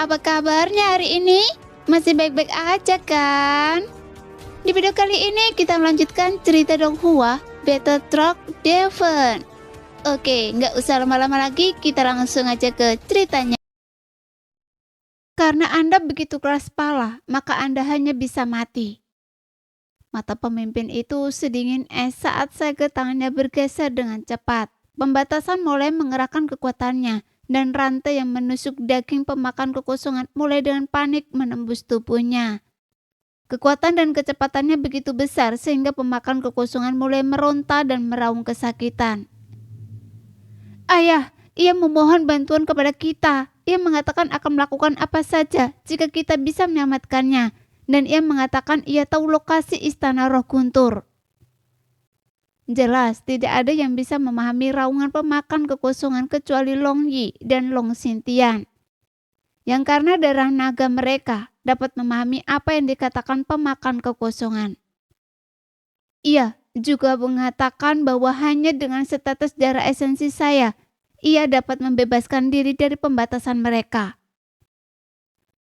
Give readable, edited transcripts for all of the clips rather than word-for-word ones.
apa kabarnya hari ini? Masih baik-baik aja kan? Di video kali ini kita melanjutkan cerita Donghua, Battle Truck Devon. Oke, nggak usah lama-lama lagi, kita langsung aja ke ceritanya. Karena Anda begitu keras kepala, maka Anda hanya bisa mati. Mata pemimpin itu sedingin es saat segel tangannya bergeser dengan cepat. Pembatasan mulai mengerahkan kekuatannya, dan rantai yang menusuk daging pemakan kekosongan mulai dengan panik menembus tubuhnya. Kekuatan dan kecepatannya begitu besar sehingga pemakan kekosongan mulai meronta dan meraung kesakitan. Ayah, ia memohon bantuan kepada kita. Ia mengatakan akan melakukan apa saja jika kita bisa menyelamatkannya. Dan ia mengatakan ia tahu lokasi istana Roh Guntur. Jelas tidak ada yang bisa memahami raungan pemakan kekosongan kecuali Long Yi dan Long Xintian. Yang karena darah naga mereka dapat memahami apa yang dikatakan pemakan kekosongan. Ia juga mengatakan bahwa hanya dengan setetes darah esensi saya, ia dapat membebaskan diri dari pembatasan mereka.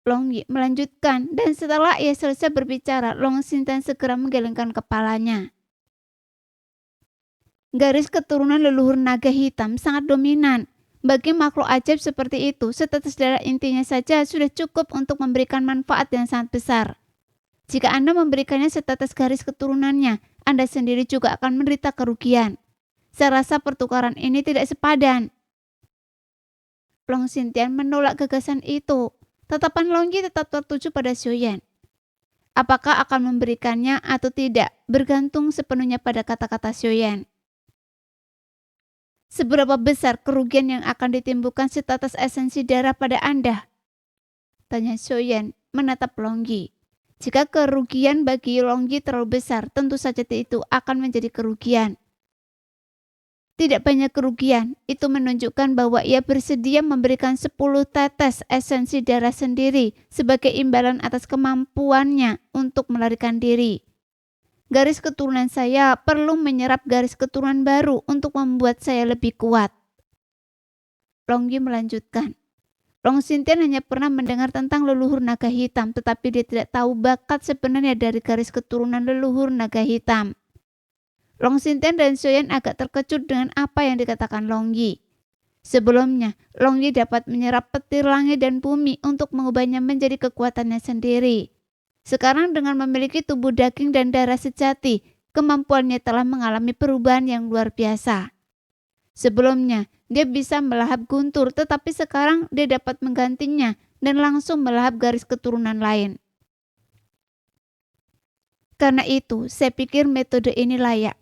Long Yi melanjutkan, dan setelah ia selesai berbicara, Long Xintian segera menggelengkan kepalanya. Garis keturunan leluhur naga hitam sangat dominan. Bagi makhluk ajaib seperti itu, setetes darah intinya saja sudah cukup untuk memberikan manfaat yang sangat besar. Jika Anda memberikannya setetes garis keturunannya, Anda sendiri juga akan menderita kerugian. Saya rasa pertukaran ini tidak sepadan. Long Xintian menolak gagasan itu. Tatapan Long Yi tetap tertuju pada Xiuyan. Apakah akan memberikannya atau tidak, bergantung sepenuhnya pada kata-kata Xiuyan. Seberapa besar kerugian yang akan ditimbulkan setetes esensi darah pada Anda? Tanya Xiuyan menatap Long Yi. Jika kerugian bagi Long Yi terlalu besar, tentu saja itu akan menjadi kerugian. Tidak banyak kerugian, itu menunjukkan bahwa ia bersedia memberikan 10 tetes esensi darah sendiri sebagai imbalan atas kemampuannya untuk melarikan diri. Garis keturunan saya perlu menyerap garis keturunan baru untuk membuat saya lebih kuat. Long Yi melanjutkan. Long Xintian hanya pernah mendengar tentang leluhur naga hitam, tetapi dia tidak tahu bakat sebenarnya dari garis keturunan leluhur naga hitam. Long Xintian dan Xiuyan agak terkejut dengan apa yang dikatakan Long Yi. Sebelumnya, Long Yi dapat menyerap petir langit dan bumi untuk mengubahnya menjadi kekuatannya sendiri. Sekarang dengan memiliki tubuh daging dan darah sejati, kemampuannya telah mengalami perubahan yang luar biasa. Sebelumnya, dia bisa melahap guntur, tetapi sekarang dia dapat menggantinya dan langsung melahap garis keturunan lain. Karena itu, saya pikir metode ini layak.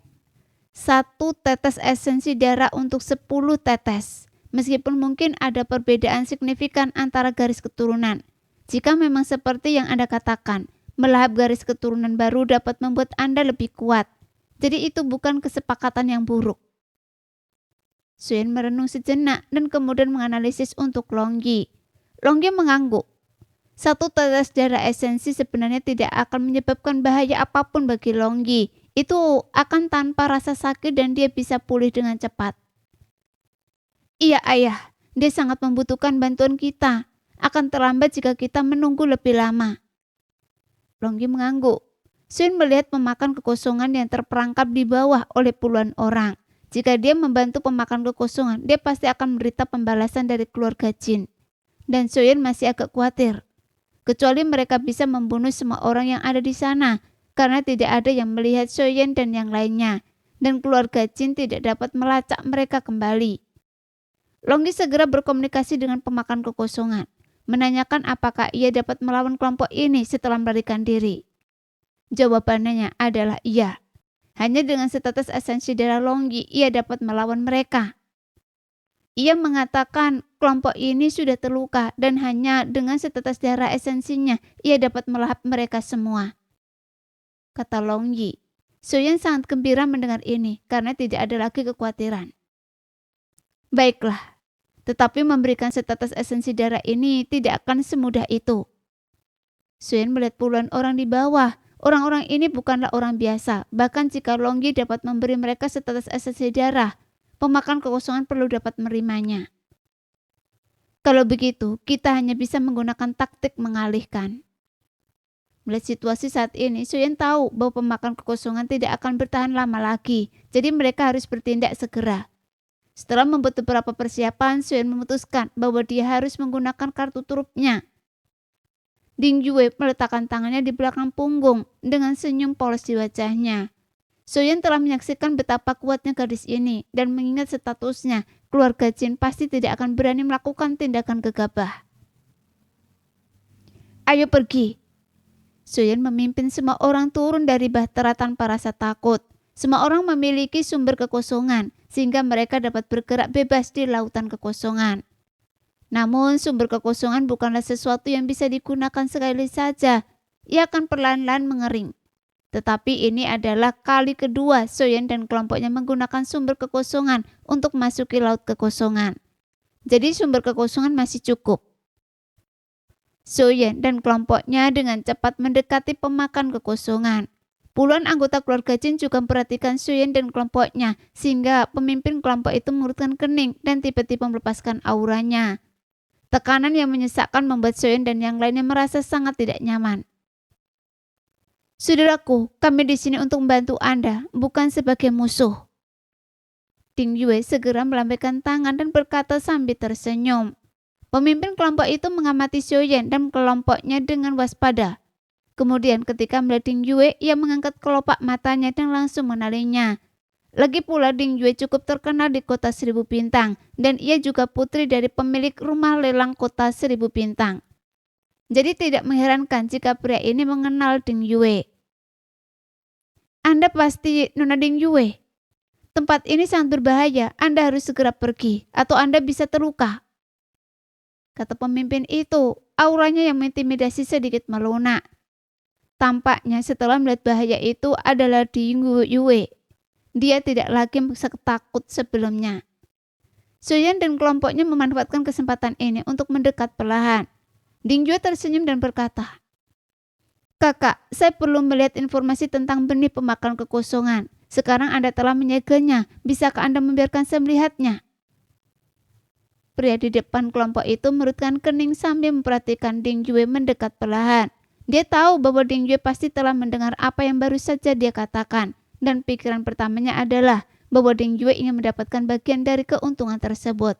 1 tetes esensi darah untuk 10 tetes. Meskipun mungkin ada perbedaan signifikan antara garis keturunan. Jika memang seperti yang Anda katakan, melahap garis keturunan baru dapat membuat Anda lebih kuat. Jadi itu bukan kesepakatan yang buruk. Xiuyan merenung sejenak dan kemudian menganalisis untuk Long Yi. Long Yi mengangguk. 1 tetes darah esensi sebenarnya tidak akan menyebabkan bahaya apapun bagi Long Yi. Itu akan tanpa rasa sakit dan dia bisa pulih dengan cepat. Iya ayah, dia sangat membutuhkan bantuan kita. Akan terlambat jika kita menunggu lebih lama. Long Yi mengangguk. Xiuyan melihat pemakan kekosongan yang terperangkap di bawah oleh puluhan orang. Jika dia membantu pemakan kekosongan, dia pasti akan menderita pembalasan dari keluarga Jin. Dan Xiuyan masih agak khawatir. Kecuali mereka bisa membunuh semua orang yang ada di sana, karena tidak ada yang melihat Xiuyan dan yang lainnya. Dan keluarga Jin tidak dapat melacak mereka kembali. Long Yi segera berkomunikasi dengan pemakan kekosongan. Menanyakan apakah ia dapat melawan kelompok ini setelah melarikan diri. Jawabannya adalah iya. Hanya dengan setetes esensi darah Long Yi, ia dapat melawan mereka. Ia mengatakan kelompok ini sudah terluka dan hanya dengan setetes darah esensinya, ia dapat melahap mereka semua. Kata Long Yi. Xiuyan sangat gembira mendengar ini karena tidak ada lagi kekhawatiran. Baiklah. Tetapi memberikan setetes esensi darah ini tidak akan semudah itu. Xiuyan melihat puluhan orang di bawah. Orang-orang ini bukanlah orang biasa. Bahkan jika Long Yi dapat memberi mereka setetes esensi darah, pemakan kekosongan perlu dapat menerimanya. Kalau begitu, kita hanya bisa menggunakan taktik mengalihkan. Melihat situasi saat ini, Suyen tahu bahwa pemakan kekosongan tidak akan bertahan lama lagi, jadi mereka harus bertindak segera. Setelah membuat beberapa persiapan, Suyen memutuskan bahwa dia harus menggunakan kartu trupnya. Ding Yue meletakkan tangannya di belakang punggung dengan senyum polos di wajahnya. Suyen telah menyaksikan betapa kuatnya gadis ini dan mengingat statusnya, keluarga Jin pasti tidak akan berani melakukan tindakan gegabah. Ayo pergi. Suyen memimpin semua orang turun dari bahtera tanpa rasa takut. Semua orang memiliki sumber kekosongan, sehingga mereka dapat bergerak bebas di lautan kekosongan. Namun sumber kekosongan bukanlah sesuatu yang bisa digunakan sekali saja. Ia akan perlahan-lahan mengering. Tetapi ini adalah kali kedua Suyen dan kelompoknya menggunakan sumber kekosongan untuk masuki laut kekosongan. Jadi sumber kekosongan masih cukup. Suyen dan kelompoknya dengan cepat mendekati pemakan kekosongan. Puluhan anggota keluarga Jin juga memperhatikan Suyen dan kelompoknya, sehingga pemimpin kelompok itu mengurutkan kening dan tiba-tiba melepaskan auranya. Tekanan yang menyesakkan membuat Suyen dan yang lainnya merasa sangat tidak nyaman. Saudaraku, kami di sini untuk membantu Anda, bukan sebagai musuh. Ding Yue segera melambaikan tangan dan berkata sambil tersenyum. Pemimpin kelompok itu mengamati Suyen dan kelompoknya dengan waspada. Kemudian ketika melihat Ding Yue, ia mengangkat kelopak matanya dan langsung mengenalinya. Lagi pula Ding Yue cukup terkenal di kota 1000 bintang dan ia juga putri dari pemilik rumah lelang kota 1000 bintang. Jadi tidak mengherankan jika pria ini mengenal Ding Yue. Anda pasti Nona Ding Yue. Tempat ini sangat berbahaya, Anda harus segera pergi atau Anda bisa terluka. Kata pemimpin itu, auranya yang mengintimidasi sedikit melunak. Tampaknya setelah melihat bahaya itu adalah Ding Yue. Dia tidak lagi takut sebelumnya. Suyen dan kelompoknya memanfaatkan kesempatan ini untuk mendekat perlahan. Ding Yue tersenyum dan berkata, Kakak, saya perlu melihat informasi tentang benih pemakan kekosongan. Sekarang Anda telah menyeganya, bisakah Anda membiarkan saya melihatnya? Pria di depan kelompok itu merutkan kening sambil memperhatikan Ding Yue mendekat perlahan. Dia tahu bahwa Ding Yue pasti telah mendengar apa yang baru saja dia katakan. Dan pikiran pertamanya adalah bahwa Ding Yue ingin mendapatkan bagian dari keuntungan tersebut.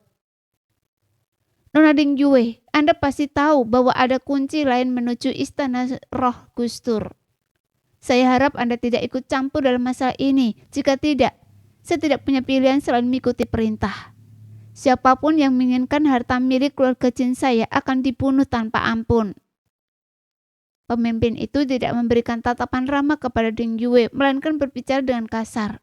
Nona Ding Yue, Anda pasti tahu bahwa ada kunci lain menuju istana roh Gustur. Saya harap Anda tidak ikut campur dalam masalah ini. Jika tidak, saya tidak punya pilihan selain mengikuti perintah. Siapapun yang menginginkan harta milik keluarga Jin saya akan dibunuh tanpa ampun. Pemimpin itu tidak memberikan tatapan ramah kepada Ding Yue, melainkan berbicara dengan kasar.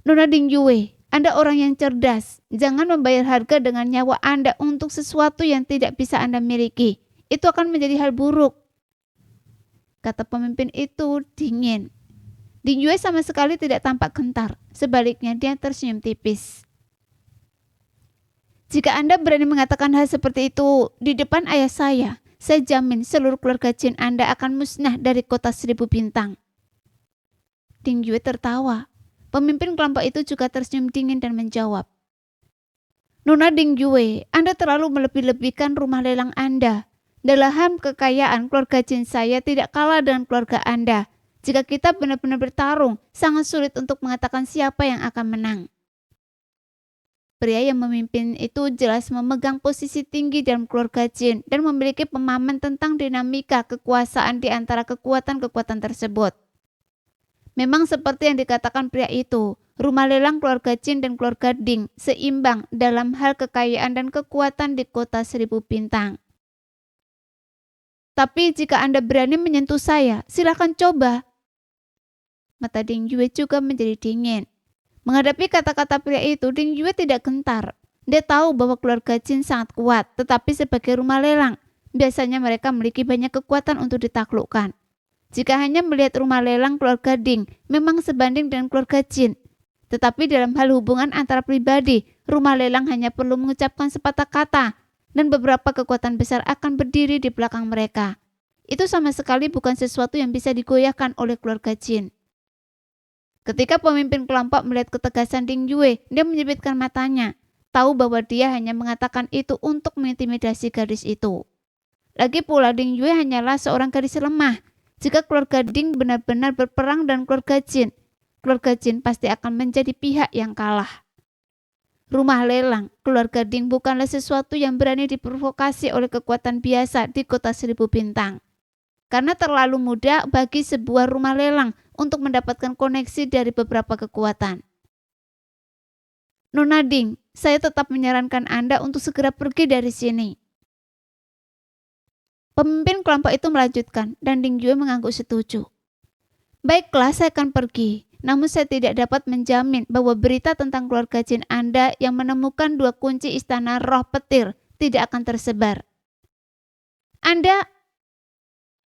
Nona Ding Yue, Anda orang yang cerdas. Jangan membayar harga dengan nyawa Anda untuk sesuatu yang tidak bisa Anda miliki. Itu akan menjadi hal buruk. Kata pemimpin itu dingin. Ding Yue sama sekali tidak tampak gentar. Sebaliknya dia tersenyum tipis. Jika Anda berani mengatakan hal seperti itu di depan ayah saya jamin seluruh keluarga Jin Anda akan musnah dari kota 1000 bintang. Ding Yue tertawa. Pemimpin kelompok itu juga tersenyum dingin dan menjawab. Nona Ding Yue, Anda terlalu melebih-lebihkan rumah lelang Anda. Dalam kekayaan keluarga Jin saya tidak kalah dengan keluarga Anda. Jika kita benar-benar bertarung, sangat sulit untuk mengatakan siapa yang akan menang. Pria yang memimpin itu jelas memegang posisi tinggi dalam keluarga Jin dan memiliki pemahaman tentang dinamika kekuasaan di antara kekuatan-kekuatan tersebut. Memang seperti yang dikatakan pria itu, rumah lelang keluarga Jin dan keluarga Ding seimbang dalam hal kekayaan dan kekuatan di kota 1000 bintang. Tapi jika Anda berani menyentuh saya, silakan coba. Mata Ding Yue juga menjadi dingin. Menghadapi kata-kata pria itu, Ding Yue tidak gentar. Dia tahu bahwa keluarga Jin sangat kuat, tetapi sebagai rumah lelang, biasanya mereka memiliki banyak kekuatan untuk ditaklukkan. Jika hanya melihat rumah lelang keluarga Ding, memang sebanding dengan keluarga Jin. Tetapi dalam hal hubungan antara pribadi, rumah lelang hanya perlu mengucapkan sepatah kata, dan beberapa kekuatan besar akan berdiri di belakang mereka. Itu sama sekali bukan sesuatu yang bisa digoyahkan oleh keluarga Jin. Ketika pemimpin kelompok melihat ketegasan Ding Yue, dia menyipitkan matanya. tahu bahwa dia hanya mengatakan itu untuk mengintimidasi gadis itu. Lagi pula Ding Yue hanyalah seorang gadis lemah. Jika keluarga Ding benar-benar berperang dan keluarga Jin pasti akan menjadi pihak yang kalah. Rumah lelang keluarga Ding bukanlah sesuatu yang berani diprovokasi oleh kekuatan biasa di kota 1000 bintang. Karena terlalu mudah bagi sebuah rumah lelang untuk mendapatkan koneksi dari beberapa kekuatan. Nona Ding, saya tetap menyarankan Anda untuk segera pergi dari sini. Pemimpin kelompok itu melanjutkan dan Ding Yue mengangguk setuju. Baiklah, saya akan pergi. Namun saya tidak dapat menjamin bahwa berita tentang keluarga Jin Anda yang menemukan 2 kunci istana roh petir tidak akan tersebar. Anda...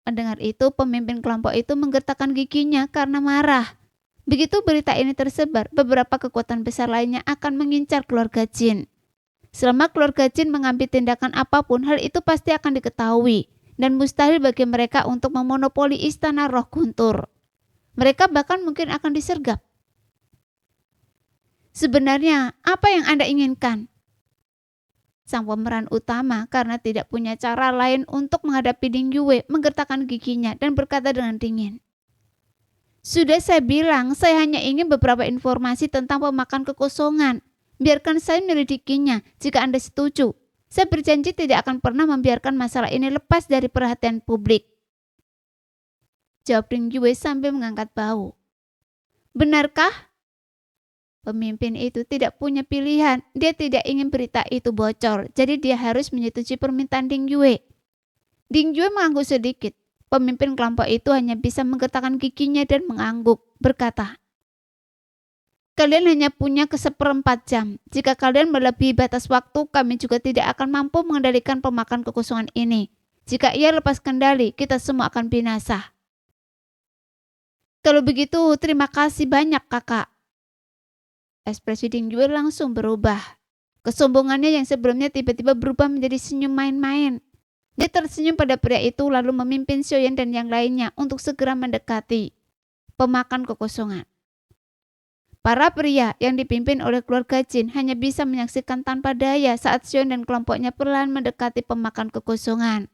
Mendengar itu, pemimpin kelompok itu menggertakkan giginya karena marah. Begitu berita ini tersebar, beberapa kekuatan besar lainnya akan mengincar keluarga Jin. Selama keluarga Jin mengambil tindakan apapun, hal itu pasti akan diketahui dan mustahil bagi mereka untuk memonopoli istana roh guntur. Mereka bahkan mungkin akan disergap. Sebenarnya, apa yang Anda inginkan? Sang pemeran utama karena tidak punya cara lain untuk menghadapi Ding Yue menggertakkan giginya dan berkata dengan dingin. Sudah saya bilang, saya hanya ingin beberapa informasi tentang pemakan kekosongan. Biarkan saya menyelidikinya jika Anda setuju. Saya berjanji tidak akan pernah membiarkan masalah ini lepas dari perhatian publik. Jawab Ding Yue sambil mengangkat bahu. Benarkah? Pemimpin itu tidak punya pilihan. Dia tidak ingin berita itu bocor, jadi dia harus menyetujui permintaan Ding Yue. Ding Yue mengangguk sedikit. Pemimpin kelompok itu hanya bisa menggertakkan giginya dan mengangguk, berkata, kalian hanya punya ke-1/4 jam. Jika kalian melebihi batas waktu, kami juga tidak akan mampu mengendalikan pemakan kekosongan ini. Jika ia lepas kendali, kita semua akan binasa. Kalau begitu, terima kasih banyak kakak. Ekspresi Ding Yue langsung berubah. Kesombongannya yang sebelumnya tiba-tiba berubah menjadi senyum main-main. Dia tersenyum pada pria itu lalu memimpin Xiaoyan dan yang lainnya untuk segera mendekati pemakan kekosongan. Para pria yang dipimpin oleh keluarga Jin hanya bisa menyaksikan tanpa daya saat Xiaoyan dan kelompoknya perlahan mendekati pemakan kekosongan.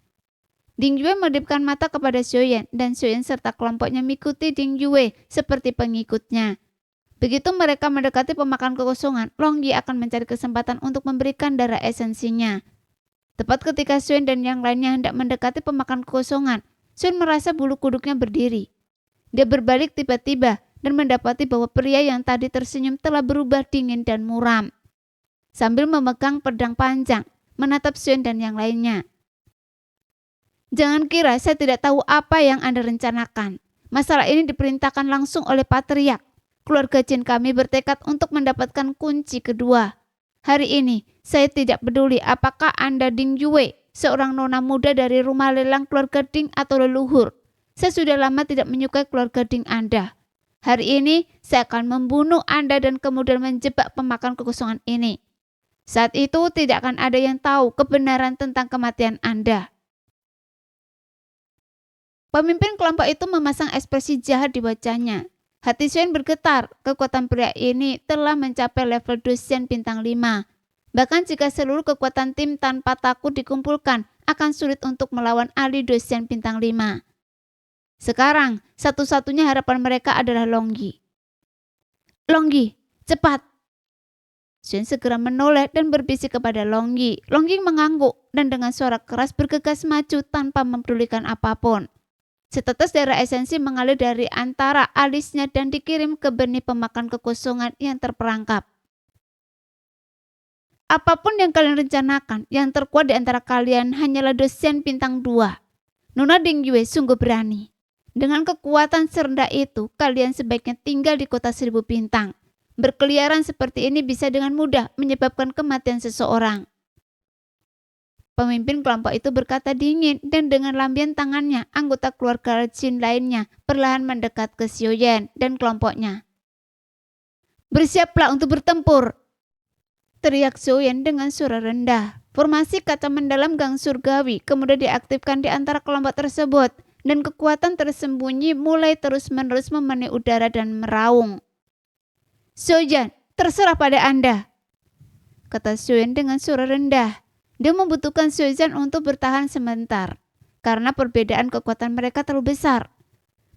Ding Yue mengedipkan mata kepada Xiaoyan dan Xiaoyan serta kelompoknya mengikuti Ding Yue seperti pengikutnya. Begitu mereka mendekati pemakan kekosongan, Long Yi akan mencari kesempatan untuk memberikan darah esensinya. Tepat ketika Xiaoyan dan yang lainnya hendak mendekati pemakan kekosongan, Xiaoyan merasa bulu kuduknya berdiri. Dia berbalik tiba-tiba dan mendapati bahwa pria yang tadi tersenyum telah berubah dingin dan muram. Sambil memegang pedang panjang, menatap Xiaoyan dan yang lainnya. Jangan kira saya tidak tahu apa yang Anda rencanakan. Masalah ini diperintahkan langsung oleh Patriark. Keluarga Jin kami bertekad untuk mendapatkan kunci kedua. Hari ini, saya tidak peduli apakah Anda Ding Yue, seorang nona muda dari rumah lelang keluarga Ding atau leluhur. Saya sudah lama tidak menyukai keluarga Ding Anda. Hari ini, saya akan membunuh Anda dan kemudian menjebak pemakan kekosongan ini. Saat itu, tidak akan ada yang tahu kebenaran tentang kematian Anda. Pemimpin kelompok itu memasang ekspresi jahat di wajahnya. Hati Xiaoyan bergetar, kekuatan pria ini telah mencapai level Dosian bintang 5. Bahkan jika seluruh kekuatan tim tanpa takut dikumpulkan, akan sulit untuk melawan ahli Dosian bintang 5. Sekarang, satu-satunya harapan mereka adalah Long Yi. Long Yi, cepat! Xiaoyan segera menoleh dan berbisik kepada Long Yi. Long Yi mengangguk dan dengan suara keras bergegas maju tanpa mempedulikan apapun. Setetes darah esensi mengalir dari antara alisnya dan dikirim ke benih pemakan kekosongan yang terperangkap. Apapun yang kalian rencanakan, yang terkuat di antara kalian hanyalah Dosian bintang 2. Nona Ding Yue sungguh berani. Dengan kekuatan serendah itu, kalian sebaiknya tinggal di kota 1000 bintang. Berkeliaran seperti ini bisa dengan mudah menyebabkan kematian seseorang. Pemimpin kelompok itu berkata dingin dan dengan lambian tangannya, anggota keluarga Jin lainnya perlahan mendekat ke Xiaoyan dan kelompoknya. Bersiaplah untuk bertempur! Teriak Xiaoyan dengan suara rendah. Formasi kaca mendalam gang surgawi kemudian diaktifkan di antara kelompok tersebut dan kekuatan tersembunyi mulai terus-menerus memenuhi udara dan meraung. Xiaoyan, terserah pada Anda. kata Xiuyan dengan suara rendah. Dia membutuhkan Xiuzhan untuk bertahan sebentar, karena perbedaan kekuatan mereka terlalu besar.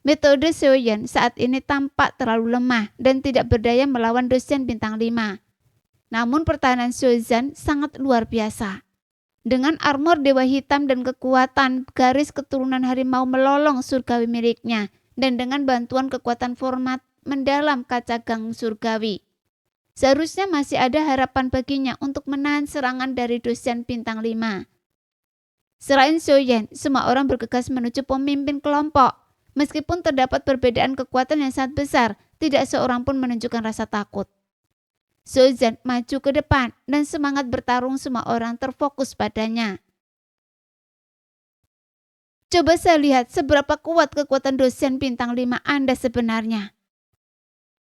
Metode Xiuyan saat ini tampak terlalu lemah dan tidak berdaya melawan dosen bintang 5. Namun pertahanan Xiuzhan sangat luar biasa. Dengan armor dewa hitam dan kekuatan garis keturunan harimau melolong surgawi miliknya, dan dengan bantuan kekuatan format mendalam kaca gang surgawi, seharusnya masih ada harapan baginya untuk menahan serangan dari dosen bintang 5. Selain Xiuyan, semua orang bergegas menuju pemimpin kelompok. Meskipun terdapat perbedaan kekuatan yang sangat besar, tidak seorang pun menunjukkan rasa takut. Xiuzhan maju ke depan dan semangat bertarung semua orang terfokus padanya. Coba saya lihat seberapa kuat kekuatan dosen bintang 5 Anda sebenarnya.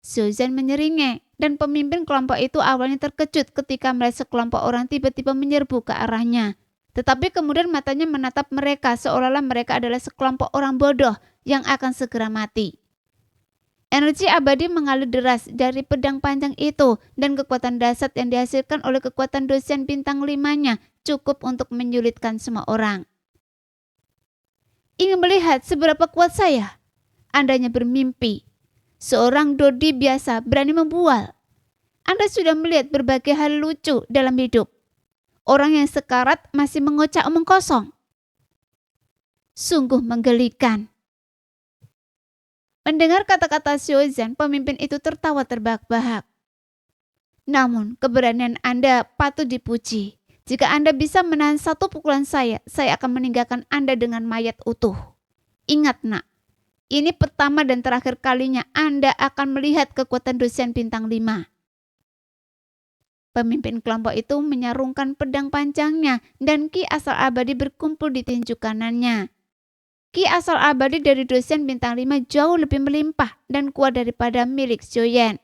Xiuzhan menyeringai dan pemimpin kelompok itu awalnya terkejut ketika melihat sekelompok orang tiba-tiba menyerbu ke arahnya. Tetapi kemudian matanya menatap mereka seolah-olah mereka adalah sekelompok orang bodoh yang akan segera mati. Energi abadi mengalir deras dari pedang panjang itu dan kekuatan dahsyat yang dihasilkan oleh kekuatan dosen bintang 5-nya cukup untuk menyulitkan semua orang. Ingin melihat seberapa kuat saya? Andanya bermimpi. Seorang dodi biasa berani membual. Anda sudah melihat berbagai hal lucu dalam hidup. Orang yang sekarat masih mengocak omong kosong. Sungguh menggelikan. Mendengar kata-kata Xiuzhan, pemimpin itu tertawa terbahak-bahak. Namun, keberanian Anda patut dipuji. Jika Anda bisa menahan satu pukulan saya akan meninggalkan Anda dengan mayat utuh. Ingat nak, ini pertama dan terakhir kalinya Anda akan melihat kekuatan dosen bintang 5. Pemimpin kelompok itu menyarungkan pedang panjangnya dan ki asal abadi berkumpul di tinju kanannya. Ki asal abadi dari dosen bintang 5 jauh lebih melimpah dan kuat daripada milik Xiuyan.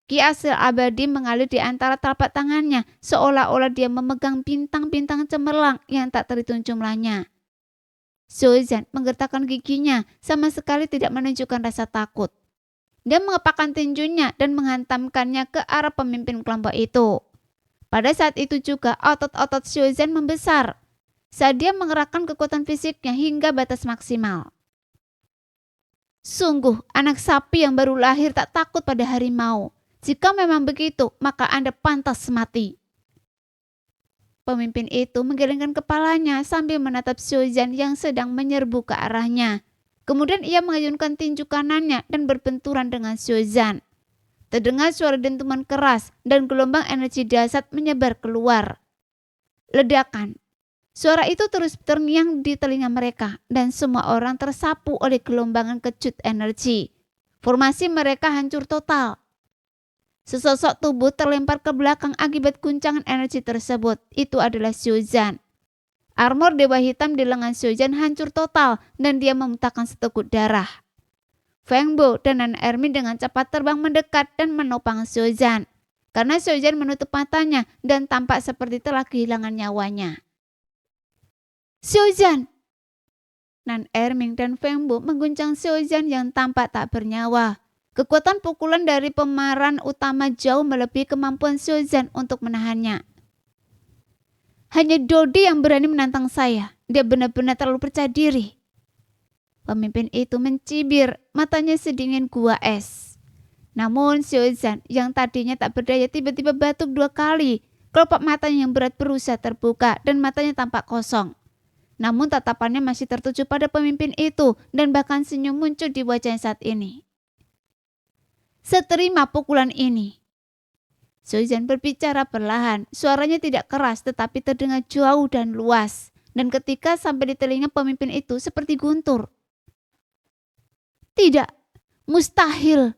Ki asal abadi mengalir di antara telapak tangannya seolah-olah dia memegang bintang-bintang cemerlang yang tak terhitung jumlahnya. Xiuzhan menggertakkan giginya sama sekali tidak menunjukkan rasa takut. Dia mengepakkan tinjunya dan menghantamkannya ke arah pemimpin kelompok itu. Pada saat itu juga otot-otot Xiuzhan membesar saat dia mengerahkan kekuatan fisiknya hingga batas maksimal. Sungguh, anak sapi yang baru lahir tak takut pada harimau. Jika memang begitu, maka Anda pantas mati. Pemimpin itu menggelengkan kepalanya sambil menatap Xiuzhan yang sedang menyerbu ke arahnya. Kemudian ia mengayunkan tinju kanannya dan berbenturan dengan Xiuzhan. Terdengar suara dentuman keras dan gelombang energi dahsyat menyebar keluar. Ledakan. Suara itu terus terngiang di telinga mereka dan semua orang tersapu oleh gelombangan kejut energi. Formasi mereka hancur total. Sesosok tubuh terlempar ke belakang akibat guncangan energi tersebut. Itu adalah Xiuzhan. Armor dewa hitam di lengan Xiuzhan hancur total dan dia memuntahkan seteguk darah. Feng Bo dan Nan Ermi dengan cepat terbang mendekat dan menopang Xiuzhan. Karena Xiuzhan menutup matanya dan tampak seperti telah kehilangan nyawanya. Xiuzhan! Nan Erming dan Feng Bo mengguncang Xiuzhan yang tampak tak bernyawa. Kekuatan pukulan dari pemeran utama jauh melebihi kemampuan Xiuzhan untuk menahannya. Hanya dodi yang berani menantang saya. Dia benar-benar terlalu percaya diri. Pemimpin itu mencibir, matanya sedingin gua es. Namun Xiuzhan yang tadinya tak berdaya tiba-tiba batuk 2 kali. Kelopak matanya yang berat berusaha terbuka dan matanya tampak kosong. Namun tatapannya masih tertuju pada pemimpin itu dan bahkan senyum muncul di wajahnya saat ini. Seterima pukulan ini. Xiuzhan berbicara perlahan, suaranya tidak keras tetapi terdengar jauh dan luas. Dan ketika sampai di telinga pemimpin itu seperti guntur. Tidak, mustahil.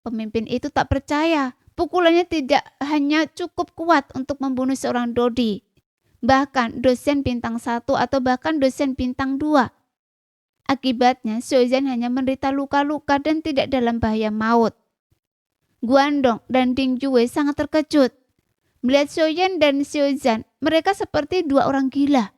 Pemimpin itu tak percaya, pukulannya tidak hanya cukup kuat untuk membunuh seorang dodi. Bahkan dosen bintang 1 atau bahkan dosen bintang 2. Akibatnya Xiuzhan hanya menderita luka-luka dan tidak dalam bahaya maut. Guandong dan Ding Yue sangat terkejut. Melihat Xiuyan dan Xiuzhan, mereka seperti 2 orang gila.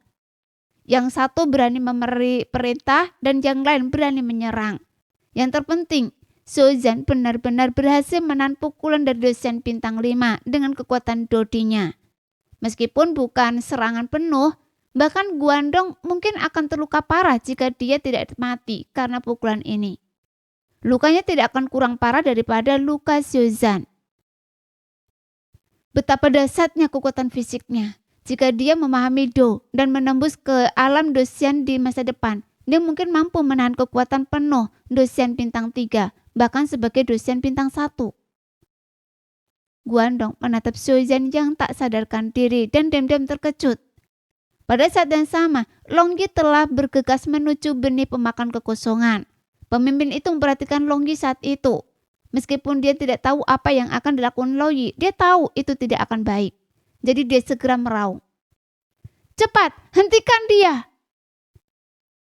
Yang satu berani memberi perintah dan yang lain berani menyerang. Yang terpenting, Xiaozhen benar-benar berhasil menahan pukulan dari dosen bintang 5 dengan kekuatan dodinya. Meskipun bukan serangan penuh, bahkan Guandong mungkin akan terluka parah jika dia tidak mati karena pukulan ini. Lukanya tidak akan kurang parah daripada luka Xiaozhen. Betapa dahsyatnya kekuatan fisiknya. Jika dia memahami Do dan menembus ke alam Dosian di masa depan, dia mungkin mampu menahan kekuatan penuh Dosian bintang 3, bahkan sebagai Dosian bintang 1. Guandong menatap Xiaozhen yang tak sadarkan diri dan diam-diam terkejut. Pada saat yang sama, Longyi telah bergegas menuju benih pemakan kekosongan. Pemimpin itu memperhatikan Longyi saat itu. Meskipun dia tidak tahu apa yang akan dilakukan Longyi, dia tahu itu tidak akan baik. Jadi dia segera meraung. "Cepat, hentikan dia!"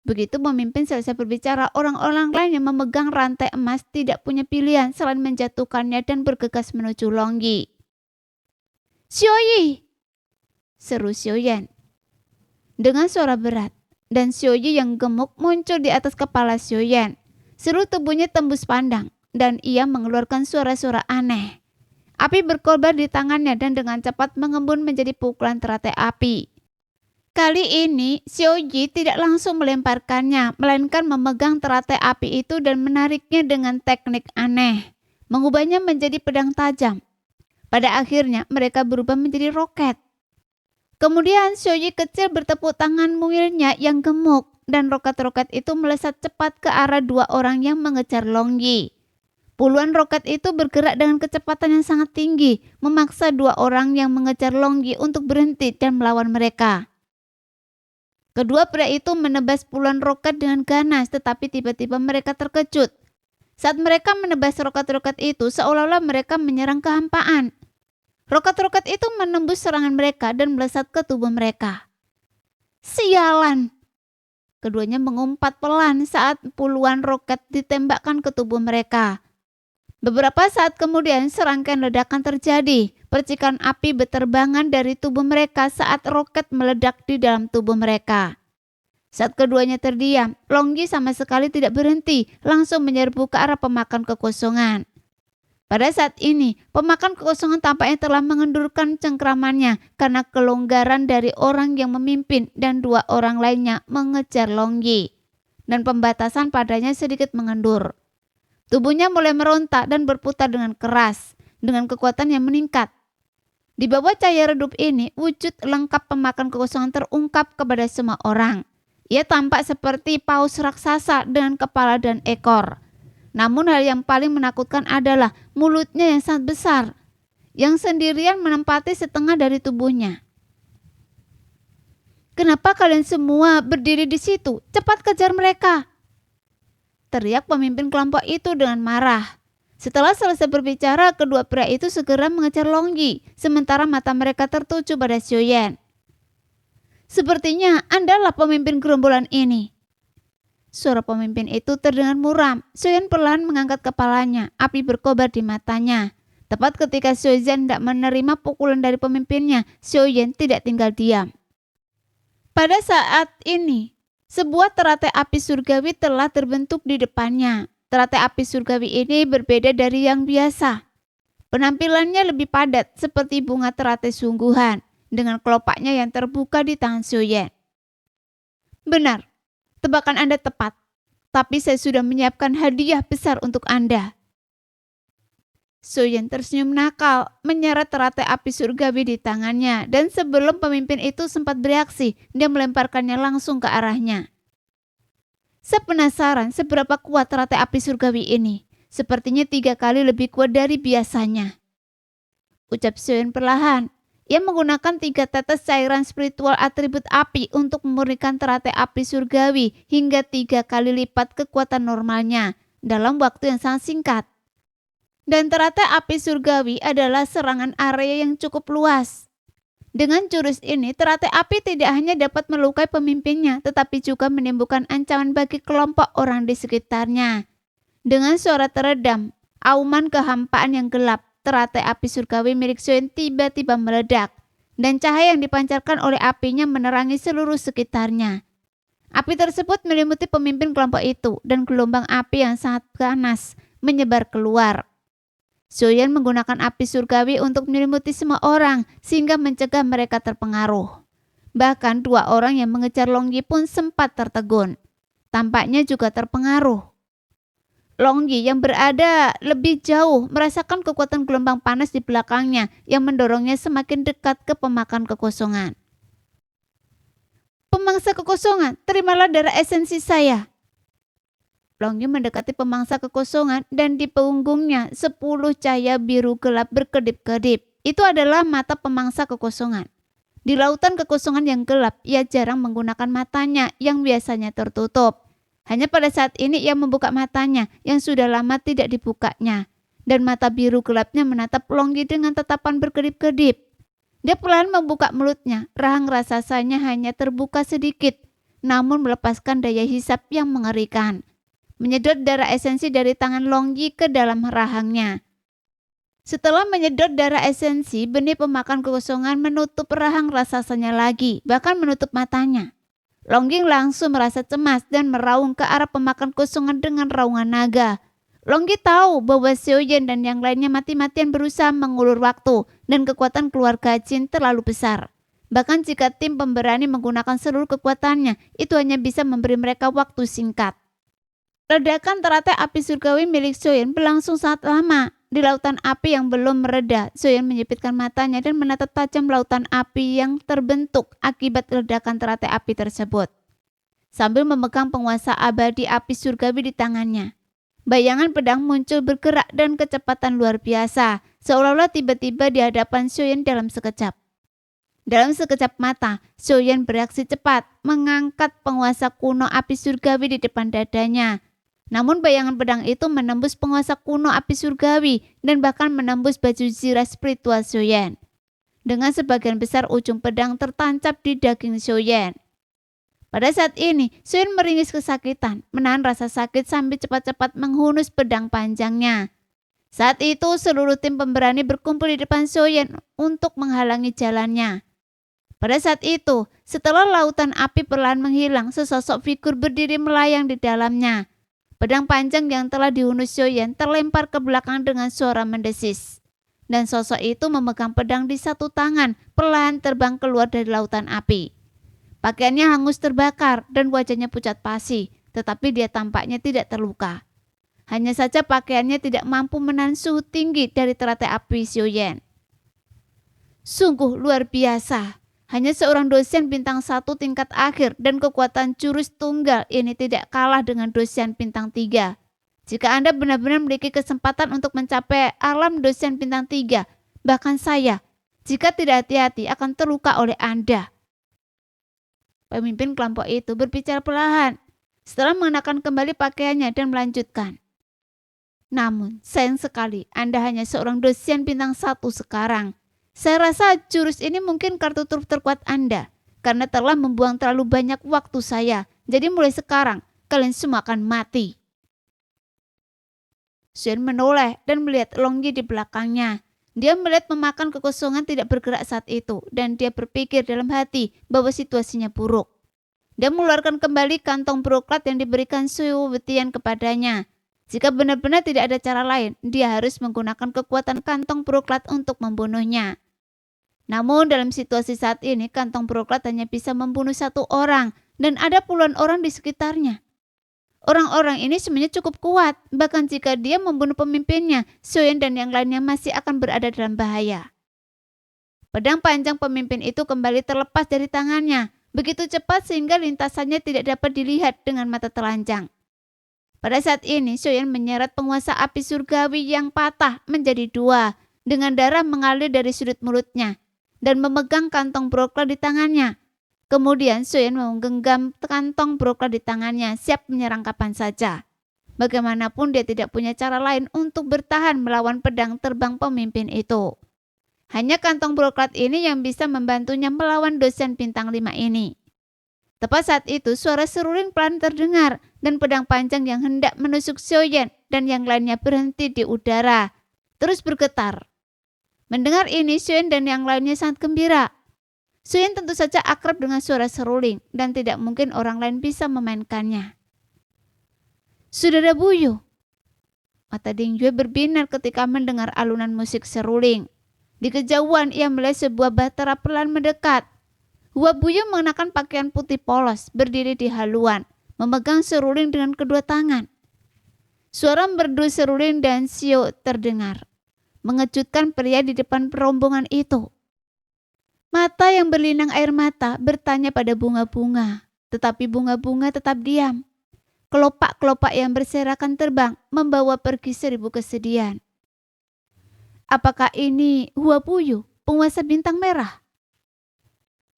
Begitu pemimpin selesai berbicara, orang-orang lain yang memegang rantai emas tidak punya pilihan selain menjatuhkannya dan bergegas menuju Longyi. "Xiaoyi!" seru Xiaoyan dengan suara berat, dan Xiaoyi yang gemuk muncul di atas kepala Xiaoyan. Seluruh tubuhnya tembus pandang, dan ia mengeluarkan suara-suara aneh. Api berkobar di tangannya dan dengan cepat mengembun menjadi pukulan teratai api. Kali ini, Xiaoyi tidak langsung melemparkannya, melainkan memegang teratai api itu dan menariknya dengan teknik aneh, mengubahnya menjadi pedang tajam. Pada akhirnya, mereka berubah menjadi roket. Kemudian Xiaoyi kecil bertepuk tangan mungilnya yang gemuk, dan roket-roket itu melesat cepat ke arah dua orang yang mengejar Longyi. Puluhan roket itu bergerak dengan kecepatan yang sangat tinggi, memaksa dua orang yang mengejar Longyi untuk berhenti dan melawan mereka. Kedua pria itu menebas puluhan roket dengan ganas, tetapi tiba-tiba mereka terkejut. Saat mereka menebas roket-roket itu, seolah-olah mereka menyerang kehampaan. Roket-roket itu menembus serangan mereka dan melesat ke tubuh mereka. "Sialan!" Keduanya mengumpat pelan saat puluhan roket ditembakkan ke tubuh mereka. Beberapa saat kemudian serangkaian ledakan terjadi. Percikan api berterbangan dari tubuh mereka saat roket meledak di dalam tubuh mereka. Saat keduanya terdiam, Longyi sama sekali tidak berhenti, langsung menyerbu ke arah pemakan kekosongan. Pada saat ini, pemakan kekosongan tampaknya telah mengendurkan cengkramannya karena kelonggaran dari orang yang memimpin dan dua orang lainnya mengejar Longyi, dan pembatasan padanya sedikit mengendur. Tubuhnya mulai merontak dan berputar dengan keras, dengan kekuatan yang meningkat. Di bawah cahaya redup ini, wujud lengkap pemakan kekosongan terungkap kepada semua orang. Ia tampak seperti paus raksasa dengan kepala dan ekor. Namun hal yang paling menakutkan adalah mulutnya yang sangat besar, yang sendirian menempati setengah dari tubuhnya. "Kenapa kalian semua berdiri di situ? Cepat kejar mereka!" teriak pemimpin kelompok itu dengan marah. Setelah selesai berbicara, kedua pria itu segera mengejar Longyi, sementara mata mereka tertuju pada Xiaoyan. "Sepertinya Andalah pemimpin gerombolan ini." Suara pemimpin itu terdengar muram. Xiaoyan perlahan mengangkat kepalanya, api berkobar di matanya. Tepat ketika Xiaoyan tidak menerima pukulan dari pemimpinnya, Xiaoyan tidak tinggal diam. Pada saat ini, sebuah teratai api surgawi telah terbentuk di depannya. Teratai api surgawi ini berbeda dari yang biasa. Penampilannya lebih padat seperti bunga teratai sungguhan, dengan kelopaknya yang terbuka di tangan Xiaoyan. "Benar, tebakan Anda tepat, tapi saya sudah menyiapkan hadiah besar untuk Anda." Xiaoyan tersenyum nakal, menyeret teratai api surgawi di tangannya, dan sebelum pemimpin itu sempat bereaksi, dia melemparkannya langsung ke arahnya. "Saya penasaran seberapa kuat teratai api surgawi ini. Sepertinya 3 kali lebih kuat dari biasanya," ucap Xiaoyan perlahan. Ia menggunakan 3 tetes cairan spiritual atribut api untuk memurnikan teratai api surgawi hingga 3 kali lipat kekuatan normalnya dalam waktu yang sangat singkat. Dan teratai api surgawi adalah serangan area yang cukup luas. Dengan jurus ini, teratai api tidak hanya dapat melukai pemimpinnya, tetapi juga menimbulkan ancaman bagi kelompok orang di sekitarnya. Dengan suara teredam, auman kehampaan yang gelap, teratai api surgawi milik Xiaoyan tiba-tiba meledak, dan cahaya yang dipancarkan oleh apinya menerangi seluruh sekitarnya. Api tersebut menyelimuti pemimpin kelompok itu, dan gelombang api yang sangat ganas menyebar keluar. Soyen menggunakan api surgawi untuk menyelimuti semua orang sehingga mencegah mereka terpengaruh. Bahkan 2 orang yang mengejar Long Yi pun sempat tertegun. Tampaknya juga terpengaruh. Long Yi yang berada lebih jauh merasakan kekuatan gelombang panas di belakangnya yang mendorongnya semakin dekat ke pemakan kekosongan. Pemangsa kekosongan, terimalah darah esensi saya. Long Yi mendekati pemangsa kekosongan dan di punggungnya 10 cahaya biru gelap berkedip-kedip. Itu adalah mata pemangsa kekosongan. Di lautan kekosongan yang gelap, ia jarang menggunakan matanya yang biasanya tertutup. Hanya pada saat ini ia membuka matanya yang sudah lama tidak dibukanya. Dan mata biru gelapnya menatap Long Yi dengan tatapan berkedip-kedip. Dia perlahan membuka mulutnya, rahang raksasanya hanya terbuka sedikit, namun melepaskan daya hisap yang mengerikan. Menyedot darah esensi dari tangan Long Yi ke dalam rahangnya. Setelah menyedot darah esensi, benih pemakan kekosongan menutup rahang raksasanya lagi, bahkan menutup matanya. Long Yi langsung merasa cemas dan meraung ke arah pemakan kekosongan dengan raungan naga. Long Yi tahu bahwa Xiaoyan dan yang lainnya mati-matian berusaha mengulur waktu dan kekuatan keluarga Jin terlalu besar. Bahkan jika tim pemberani menggunakan seluruh kekuatannya, itu hanya bisa memberi mereka waktu singkat. Ledakan teratai api surgawi milik Xiaoyan berlangsung sangat lama. Di lautan api yang belum mereda, Xiaoyan menyipitkan matanya dan menatap tajam lautan api yang terbentuk akibat ledakan teratai api tersebut. Sambil memegang penguasa abadi api surgawi di tangannya, bayangan pedang muncul bergerak dan kecepatan luar biasa, seolah-olah tiba-tiba di hadapan Xiaoyan dalam sekejap. Dalam sekejap mata, Xiaoyan bereaksi cepat, mengangkat penguasa kuno api surgawi di depan dadanya. Namun bayangan pedang itu menembus penguasa kuno api surgawi dan bahkan menembus baju zirah spiritual Xiaoyan. Dengan sebagian besar ujung pedang tertancap di daging Xiaoyan. Pada saat ini, Xiaoyan meringis kesakitan, menahan rasa sakit sambil cepat-cepat menghunus pedang panjangnya. Saat itu, seluruh tim pemberani berkumpul di depan Xiaoyan untuk menghalangi jalannya. Pada saat itu, setelah lautan api perlahan menghilang, sesosok figur berdiri melayang di dalamnya. Pedang panjang yang telah dihunus Xiaoyan terlempar ke belakang dengan suara mendesis. Dan sosok itu memegang pedang di satu tangan, perlahan terbang keluar dari lautan api. Pakaiannya hangus terbakar dan wajahnya pucat pasi, tetapi dia tampaknya tidak terluka. Hanya saja pakaiannya tidak mampu menahan suhu tinggi dari teratai api Xiaoyan. Sungguh luar biasa. Hanya seorang dosen bintang 1 tingkat akhir dan kekuatan jurus tunggal ini tidak kalah dengan dosen bintang 3. Jika Anda benar-benar memiliki kesempatan untuk mencapai alam dosen bintang 3, bahkan saya, jika tidak hati-hati akan terluka oleh Anda. Pemimpin kelompok itu berbicara perlahan, setelah mengenakan kembali pakaiannya dan melanjutkan. Namun, sayang sekali Anda hanya seorang dosen bintang 1 sekarang. Saya rasa jurus ini mungkin kartu truf terkuat Anda, karena telah membuang terlalu banyak waktu saya. Jadi mulai sekarang, kalian semua akan mati. Xiaoyan menoleh dan melihat Long Yi di belakangnya. Dia melihat pemakan kekosongan tidak bergerak saat itu, dan dia berpikir dalam hati bahwa situasinya buruk. Dia mengeluarkan kembali kantong broklat yang diberikan Sui Wutian kepadanya. Jika benar-benar tidak ada cara lain, dia harus menggunakan kekuatan kantong broklat untuk membunuhnya. Namun dalam situasi saat ini, kantong broklat hanya bisa membunuh 1 orang dan ada puluhan orang di sekitarnya. Orang-orang ini sebenarnya cukup kuat, bahkan jika dia membunuh pemimpinnya, Xiaoyan dan yang lainnya masih akan berada dalam bahaya. Pedang panjang pemimpin itu kembali terlepas dari tangannya, begitu cepat sehingga lintasannya tidak dapat dilihat dengan mata telanjang. Pada saat ini, Xiaoyan menyeret penguasa api surgawi yang patah menjadi 2, dengan darah mengalir dari sudut mulutnya, dan memegang kantong broklat di tangannya. Kemudian Xiaoyan menggenggam kantong broklat di tangannya, siap menyerang kapan saja. Bagaimanapun dia tidak punya cara lain untuk bertahan melawan pedang terbang pemimpin itu. Hanya kantong broklat ini yang bisa membantunya melawan dosen bintang 5 ini. Tepat saat itu suara seruling pelan terdengar dan pedang panjang yang hendak menusuk Xiaoyan dan yang lainnya berhenti di udara, terus bergetar. Mendengar ini, Xiaoyan dan yang lainnya sangat gembira. Xiaoyan tentu saja akrab dengan suara seruling dan tidak mungkin orang lain bisa memainkannya. Saudara Buyu, Mata Ding Yue berbinar ketika mendengar alunan musik seruling. Di kejauhan ia melihat sebuah bahtera pelan mendekat. Hua Buyu mengenakan pakaian putih polos, berdiri di haluan, memegang seruling dengan kedua tangan. Suara merdu seruling dan siu terdengar, mengejutkan pria di depan rombongan itu. Mata yang berlinang air mata bertanya pada bunga-bunga, tetapi bunga-bunga tetap diam. Kelopak-kelopak yang berserakan terbang membawa pergi 1000 kesedihan. Apakah ini Hua Buyu, penguasa bintang merah?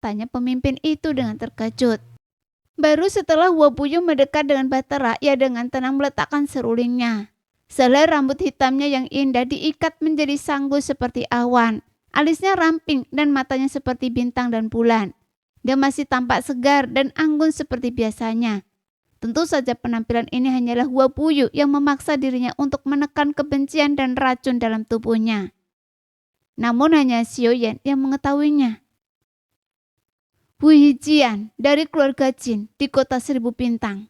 Tanya pemimpin itu dengan terkejut. Baru setelah Hua Buyu mendekat dengan bahtera, ia dengan tenang meletakkan serulingnya. Selai rambut hitamnya yang indah diikat menjadi sanggul seperti awan. Alisnya ramping dan matanya seperti bintang dan bulan. Dia masih tampak segar dan anggun seperti biasanya. Tentu saja penampilan ini hanyalah Hua Buyu yang memaksa dirinya untuk menekan kebencian dan racun dalam tubuhnya. Namun hanya Xiaoyan yang mengetahuinya. Wu Hijian dari keluarga Jin di kota 1000 bintang,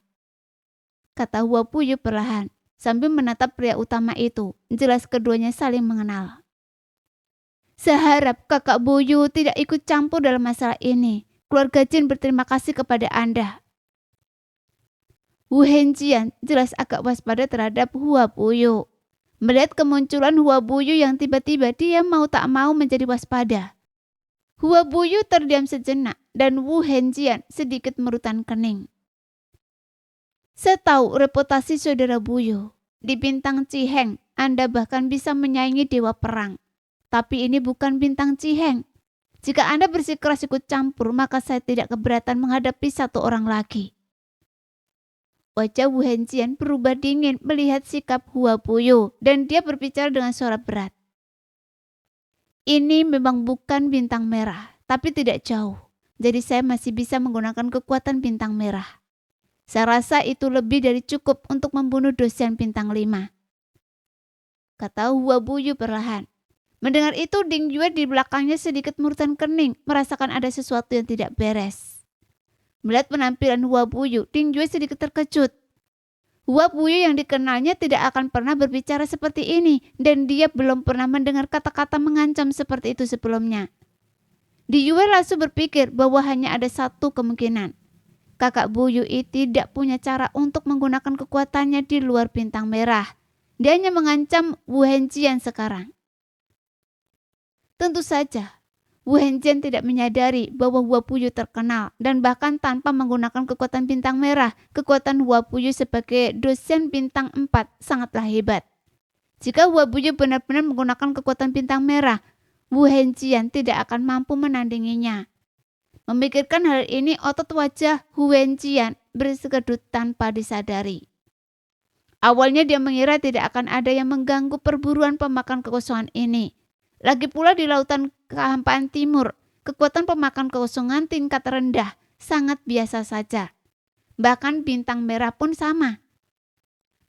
kata Hua Buyu perlahan sambil menatap pria utama itu. Jelas keduanya saling mengenal. Saya harap kakak Buyu tidak ikut campur dalam masalah ini. Keluarga Jin berterima kasih kepada Anda. Wu Henjian jelas agak waspada terhadap Hua Buyu. Melihat kemunculan Hua Buyu yang tiba-tiba, dia mau tak mau menjadi waspada. Hua Buyu terdiam sejenak dan Wu Henjian sedikit merutan kening. Saya tahu reputasi saudara Buyu. Di bintang Ciheng, Anda bahkan bisa menyaingi dewa perang. Tapi ini bukan bintang Ciheng. Jika Anda bersikeras ikut campur, maka saya tidak keberatan menghadapi satu orang lagi. Wajah Wu Henjian berubah dingin melihat sikap Hua Buyu dan dia berbicara dengan suara berat. Ini memang bukan bintang merah, tapi tidak jauh. Jadi saya masih bisa menggunakan kekuatan bintang merah. Saya rasa itu lebih dari cukup untuk membunuh dosen bintang 5. Kata Hua Buyu perlahan. Mendengar itu, Ding Yue di belakangnya sedikit murutan kening, merasakan ada sesuatu yang tidak beres. Melihat penampilan Hua Buyu, Ding Yue sedikit terkejut. Hua Buyu yang dikenalnya tidak akan pernah berbicara seperti ini, dan dia belum pernah mendengar kata-kata mengancam seperti itu sebelumnya. Di Yue langsung berpikir bahwa hanya ada satu kemungkinan. Kakak Buyu itu tidak punya cara untuk menggunakan kekuatannya di luar bintang merah. Dia hanya mengancam Wu Henjian sekarang. Tentu saja, Wu Henjian tidak menyadari bahwa Hua Buyu terkenal dan bahkan tanpa menggunakan kekuatan bintang merah, kekuatan Hua Buyu sebagai dosen bintang 4 sangatlah hebat. Jika Hua Buyu benar-benar menggunakan kekuatan bintang merah, Wu Henjian tidak akan mampu menandinginya. Memikirkan hal ini, otot wajah Wu Henjian bersekedut tanpa disadari. Awalnya dia mengira tidak akan ada yang mengganggu perburuan pemakan kekosongan ini. Lagi pula di lautan kehampaan timur, kekuatan pemakan kekosongan tingkat rendah sangat biasa saja. Bahkan bintang merah pun sama.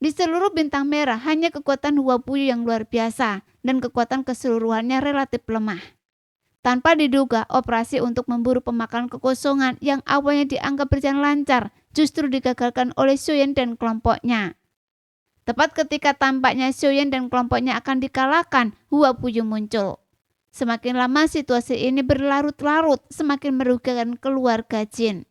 Di seluruh bintang merah hanya kekuatan Hua Buyu yang luar biasa dan kekuatan keseluruhannya relatif lemah. Tanpa diduga, operasi untuk memburu pemakan kekosongan yang awalnya dianggap berjalan lancar justru digagalkan oleh Xiaoyan dan kelompoknya. Tepat ketika tampaknya Xiaoyan dan kelompoknya akan dikalahkan, Hua Buyu muncul. Semakin lama situasi ini berlarut-larut, semakin merugikan keluarga Jin.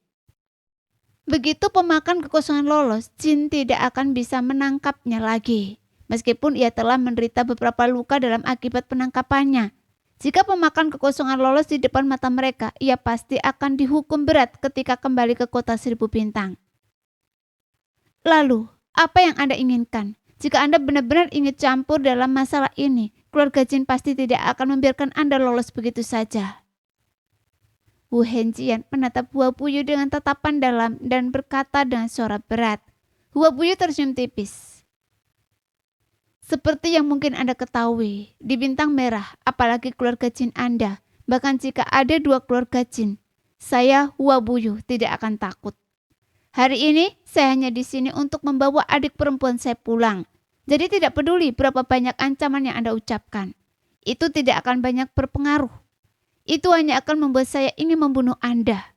Begitu pemakan kekosongan lolos, Jin tidak akan bisa menangkapnya lagi. Meskipun ia telah menderita beberapa luka dalam akibat penangkapannya. Jika pemakan kekosongan lolos di depan mata mereka, ia pasti akan dihukum berat ketika kembali ke kota 1000 bintang. Lalu, apa yang Anda inginkan? Jika Anda benar-benar ingin campur dalam masalah ini, keluarga Jin pasti tidak akan membiarkan Anda lolos begitu saja. Wu Henjian menatap Hua Buyu dengan tatapan dalam dan berkata dengan suara berat. Hua Buyu tersenyum tipis. Seperti yang mungkin Anda ketahui, di bintang merah, apalagi keluarga Jin Anda, bahkan jika ada 2 keluarga Jin, saya Hua Buyu tidak akan takut. Hari ini saya hanya di sini untuk membawa adik perempuan saya pulang. Jadi tidak peduli berapa banyak ancaman yang Anda ucapkan. Itu tidak akan banyak berpengaruh. Itu hanya akan membuat saya ingin membunuh Anda.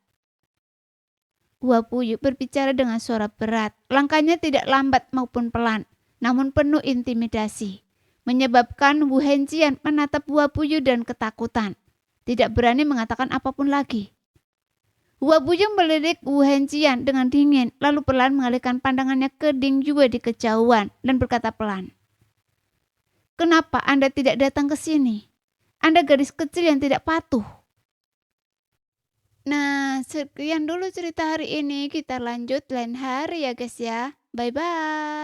Hua Buyu berbicara dengan suara berat. Langkahnya tidak lambat maupun pelan. namun penuh intimidasi, menyebabkan Wu Hengqian menatap Hua Buyu dan ketakutan, tidak berani mengatakan apapun lagi. Hua Buyu melirik Wu Hengqian dengan dingin, lalu perlahan mengalihkan pandangannya ke Ding Yue di kejauhan dan berkata pelan, "Kenapa Anda tidak datang ke sini? Anda gadis kecil yang tidak patuh." Nah, sekian dulu cerita hari ini. Kita lanjut lain hari ya guys ya. Bye-bye.